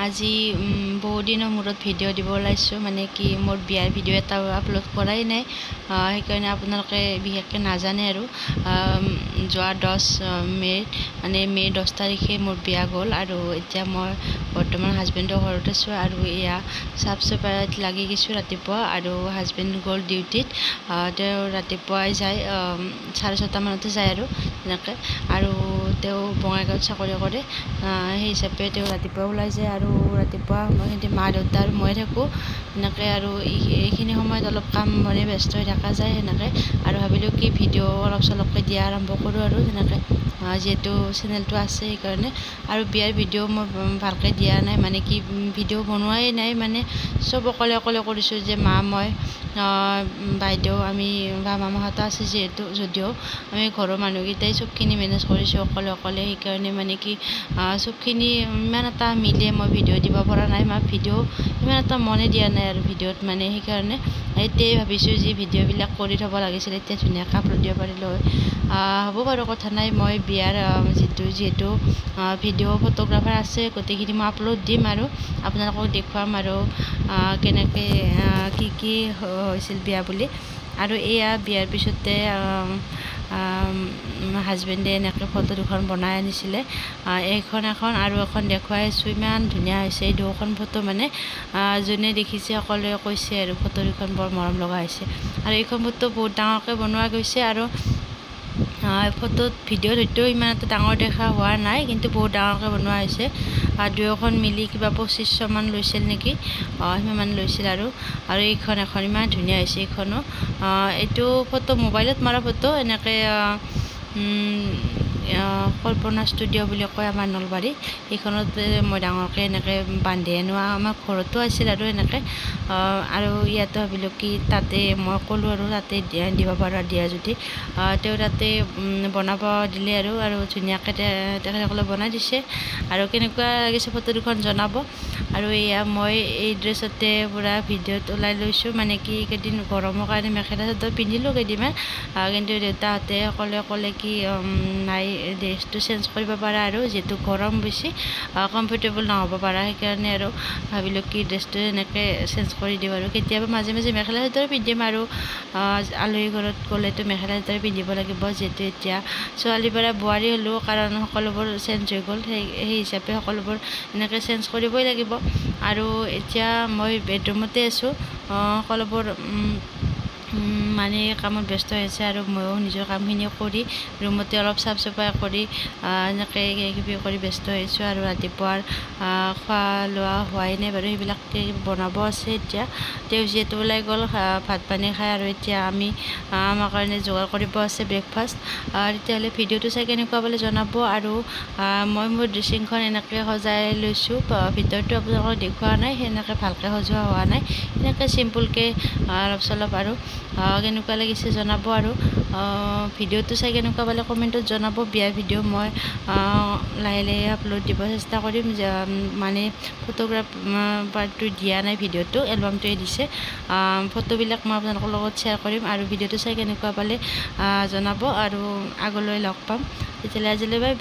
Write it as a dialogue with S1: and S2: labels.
S1: আজি বহু দিনৰ মূৰত ভিডিঅ' দিব ওলাইছোঁ মানে কি মোৰ বিয়াৰ ভিডিঅ' এটা আপলোড কৰাই নাই সেইকাৰণে আপোনালোকে বিশেষকৈ নাজানে আৰু যোৱা 10 মে'ত মানে মে' 10 তাৰিখে মোৰ বিয়া গ'ল আৰু এতিয়া মই বৰ্তমান হাজবেণ্ডৰ ঘৰত আছোঁ আৰু এয়া চাফ চাফাইত লাগি গৈছোঁ ৰাতিপুৱা আৰু হাজবেণ্ড গ'ল ডিউটিত তেওঁ ৰাতিপুৱাই যায় 6:30 মানতে যায় আৰু তেনেকৈ আৰু তেওঁ বঙাইগাঁৱত চাকৰি কৰে সেই হিচাপে তেওঁ ৰাতিপুৱা ওলাই যায় আৰু ৰাতিপুৱা মই মা দেউতা আৰু মই থাকোঁ এনেকৈ আৰু এইখিনি সময়ত অলপ কাম মানে ব্যস্ত হৈ থকা যায় সেনেকৈ আৰু ভাবিলোঁ কি ভিডিঅ' অলপ চলপকৈ দিয়া আৰম্ভ কৰোঁ আৰু তেনেকৈ যিহেতু চেনেলটো আছে সেইকাৰণে আৰু বিয়াৰ ভিডিঅ' মই ভালকৈ দিয়া নাই মানে কি ভিডিঅ' বনোৱাই নাই মানে চব অকলে কৰিছোঁ যে মা মই বাইদেউ আমি বা মামাহঁত আছে যিহেতু যদিও আমি ঘৰৰ মানুহকেইটাই চবখিনি মেনেজ কৰিছোঁ অকলে সেইকাৰণে মানে কি চবখিনি ইমান এটা মিলে মই ভিডিঅ' দিব পৰা নাই ভিডিঅ' ইমান এটা মনে দিয়া নাই আৰু ভিডিঅ'ত মানে সেইকাৰণে এতিয়াই ভাবিছোঁ যে ভিডিঅ'বিলাক কৰি থ'ব লাগিছিল এতিয়া ধুনীয়াকৈ আপলোড দিব পাৰিলোঁ হয় হ'ব বাৰু কথা নাই মই বিয়াৰ যিহেতু ভিডিঅ' ফটোগ্ৰাফাৰ আছে গোটেইখিনি মই আপলোড দিম আৰু আপোনালোকক দেখুৱাম আৰু কেনেকৈ কি হৈছিল বিয়া বুলি আৰু এয়া বিয়াৰ পিছতে হাজবেণ্ডে এনেকৈ ফটো দুখন বনাই আনিছিলে এখন আৰু এখন দেখুৱাই আছোঁ ইমান ধুনীয়া হৈছে এই দুখন ফটো মানে যোনে দেখিছে সকলোৱে কৈছে আৰু ফটো দুখন বৰ মৰম লগা হৈছে আৰু এইখন ফটো বহুত ডাঙৰকৈ বনোৱা গৈছে আৰু ফটোত ভিডিঅ'ত হয়তো ইমান এটা ডাঙৰ দেখা হোৱা নাই কিন্তু বহুত ডাঙৰকৈ বনোৱা হৈছে দুয়োখন মিলি কিবা 2500 মান লৈছিল নেকি সিমান লৈছিল আৰু এইখন এখন ইমান ধুনীয়া হৈছে এইখনো এইটো ফটো মোবাইলত মাৰা ফটো এনেকৈ কল্পনা ষ্টুডিঅ' বুলি কয় আমাৰ নলবাৰী এইখনত মই ডাঙৰকৈ এনেকৈ বান্ধি আনোৱা আমাৰ ঘৰতো আছিল আৰু এনেকৈ আৰু ইয়াতো ভাবিলোঁ কি তাতে মই ক'লোঁ আৰু তাতে দিব পাৰা দিয়া যদি তেওঁ তাতে বনাব দিলে আৰু ধুনীয়াকৈ তেখেতসকলে বনাই দিছে আৰু কেনেকুৱা লাগিছে ফটো দুখন জনাব আৰু এয়া মই এই ড্ৰেছতে পূৰা ভিডিঅ'ত ওলাই লৈছোঁ মানে কি কেইদিন গৰমৰ কাৰণে মেখেলা চাদৰ পিন্ধিলোঁ কেইদিনমান কিন্তু দেউতাহঁতে সকলোৱে ক'লে কি নাই ড্ৰেছটো চেঞ্জ কৰিব পাৰা আৰু যিহেতু গৰম বেছি কমফৰ্টেবল নহ'ব পাৰা সেইকাৰণে আৰু ভাবিলোঁ কি ড্ৰেছটো এনেকৈ চেঞ্জ কৰি দিওঁ আৰু কেতিয়াবা মাজে মেখেলা চাদৰ পিন্ধিম আৰু আলহী ঘৰত গ'লেতো মেখেলা চাদৰ পিন্ধিব লাগিব যিহেতু এতিয়া ছোৱালীৰ পৰা বোৱাৰী হ'লেও কাৰণ সকলোবোৰ চেঞ্জ হৈ গ'ল সেই হিচাপে সকলোবোৰ এনেকৈ চেঞ্জ কৰিবই লাগিব আৰু এতিয়া মই বেডৰুমতে আছোঁ সকলোবোৰ মানে কামত ব্যস্ত হৈ আছে আৰু ময়ো নিজৰ কামখিনি কৰি ৰুমতে অলপ চাফ চাফাই কৰি এনেকৈ কিবি কৰি ব্যস্ত হৈছোঁ আৰু ৰাতিপুৱাৰ খোৱা লোৱা হোৱাই নাই বাৰু সেইবিলাক বনাব আছে এতিয়া তেওঁ যিহেতু ওলাই গ'ল ভাত পানী খাই আৰু এতিয়া আমাৰ কাৰণে যোগাৰ কৰিব আছে ব্ৰেকফাষ্ট তেতিয়াহ'লে ভিডিঅ'টো চাই কেনেকুৱা বুলি জনাব আৰু মই মোৰ ড্ৰেছিংখন এনেকৈ সজাই লৈছোঁ ভিতৰতো আপোনালোকক দেখুওৱা নাই সেনেকৈ ভালকৈ সজোৱা হোৱা নাই এনেকৈ চিম্পুলকৈ অলপ চলপ আৰু কেনেকুৱা লাগিছে জনাব আৰু ভিডিঅ'টো চাই কেনেকুৱা পালে কমেণ্টত জনাব বিয়াৰ ভিডিঅ' মই লাহে আপলোড দিব চেষ্টা কৰিম মানে ফটোগ্ৰাফাৰটো দিয়া নাই ভিডিঅ'টো এলবামটোৱে দিছে ফটোবিলাক মই আপোনালোকৰ লগত শ্বেয়াৰ কৰিম আৰু ভিডিঅ'টো চাই কেনেকুৱা পালে জনাব আৰু আগলৈ লগ পাম তেতিয়াহ'লে আজিলৈ বাই।